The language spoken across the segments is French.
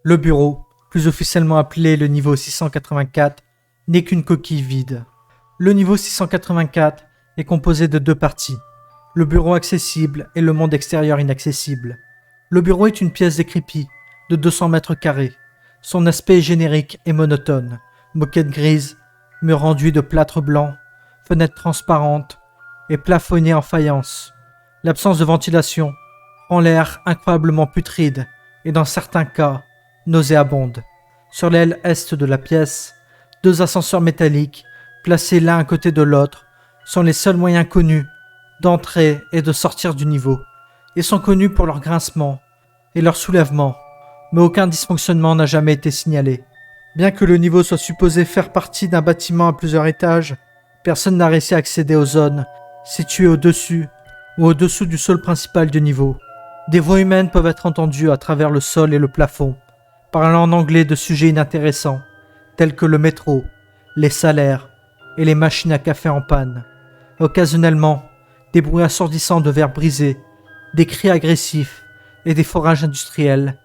Le bureau, plus officiellement appelé le niveau 684, n'est qu'une coquille vide. Le niveau 684 est composé de deux parties, le bureau accessible et le monde extérieur inaccessible. Le bureau est une pièce décrépite de 200 mètres carrés. Son aspect est générique et monotone, moquette grise, murs enduits de plâtre blanc, fenêtres transparentes et plafonniers en faïence. L'absence de ventilation rend l'air incroyablement putride et dans certains cas, nauséabonde. Sur l'aile est de la pièce, deux ascenseurs métalliques, placés l'un à côté de l'autre, sont les seuls moyens connus d'entrer et de sortir du niveau. Ils sont connus pour leur grincement et leur soulèvement, mais aucun dysfonctionnement n'a jamais été signalé. Bien que le niveau soit supposé faire partie d'un bâtiment à plusieurs étages, personne n'a réussi à accéder aux zones situées au-dessus ou au-dessous du sol principal du niveau. Des voix humaines peuvent être entendues à travers le sol et le plafond, parlant en anglais de sujets inintéressants, tels que le métro, les salaires et les machines à café en panne. Occasionnellement, des bruits assourdissants de verres brisés, des cris agressifs et des forages industriels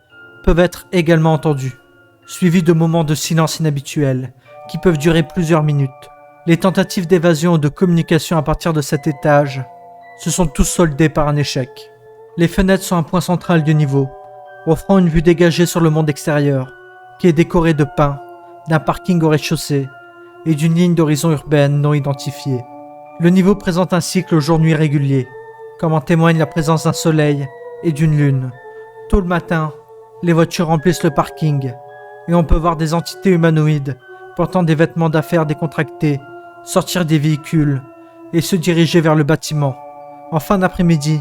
peuvent être également entendus, suivis de moments de silence inhabituels qui peuvent durer plusieurs minutes. Les tentatives d'évasion ou de communication à partir de cet étage se sont tous soldées par un échec. Les fenêtres sont un point central du niveau, offrant une vue dégagée sur le monde extérieur, qui est décoré de pins, d'un parking au rez-de-chaussée et d'une ligne d'horizon urbaine non identifiée. Le niveau présente un cycle jour-nuit régulier, comme en témoigne la présence d'un soleil et d'une lune. Tôt le matin, les voitures remplissent le parking, et on peut voir des entités humanoïdes portant des vêtements d'affaires décontractés sortir des véhicules et se diriger vers le bâtiment. En fin d'après-midi,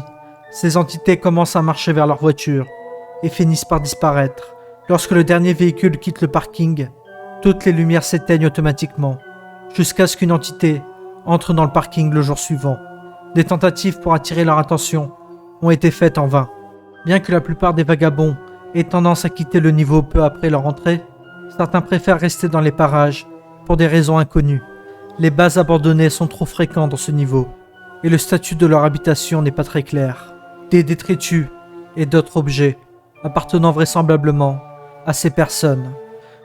ces entités commencent à marcher vers leur voiture et finissent par disparaître. Lorsque le dernier véhicule quitte le parking, toutes les lumières s'éteignent automatiquement, jusqu'à ce qu'une entité entre dans le parking le jour suivant. Des tentatives pour attirer leur attention ont été faites en vain. Bien que la plupart des vagabonds aient tendance à quitter le niveau peu après leur entrée, certains préfèrent rester dans les parages pour des raisons inconnues. Les bases abandonnées sont trop fréquentes dans ce niveau, et le statut de leur habitation n'est pas très clair. Des détritus et d'autres objets, appartenant vraisemblablement à ces personnes,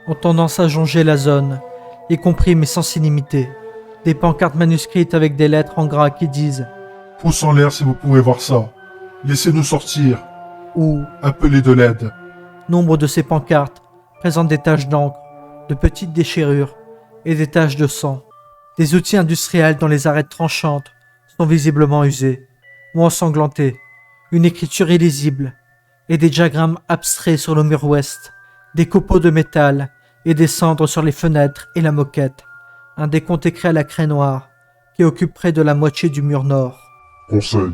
ont tendance à jonger la zone, y compris mais sans illimité. Des pancartes manuscrites avec des lettres en gras qui disent « Pouce en l'air si vous pouvez voir ça. Laissez-nous sortir. » ou « Appelez de l'aide. » Nombre de ces pancartes présentent des taches d'encre, de petites déchirures et des taches de sang. Des outils industriels dont les arêtes tranchantes sont visiblement usés ou ensanglantés. Une écriture illisible et des diagrammes abstraits sur le mur ouest. Des copeaux de métal et des cendres sur les fenêtres et la moquette. Un décompte écrit à la craie noire qui occupe près de la moitié du mur nord. Conseil.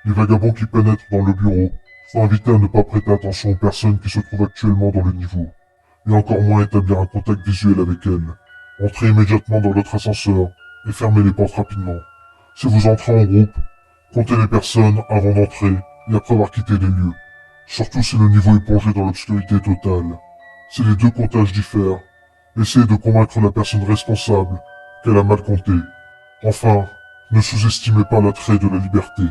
Les vagabonds qui pénètrent dans le bureau sont invités à ne pas prêter attention aux personnes qui se trouvent actuellement dans le niveau, et encore moins établir un contact visuel avec elles. Entrez immédiatement dans l'autre ascenseur et fermez les portes rapidement. Si vous entrez en groupe, comptez les personnes avant d'entrer et après avoir quitté les lieux. Surtout si le niveau est plongé dans l'obscurité totale. Si les deux comptages diffèrent, essayez de convaincre la personne responsable qu'elle a mal compté. Enfin, ne sous-estimez pas l'attrait de la liberté.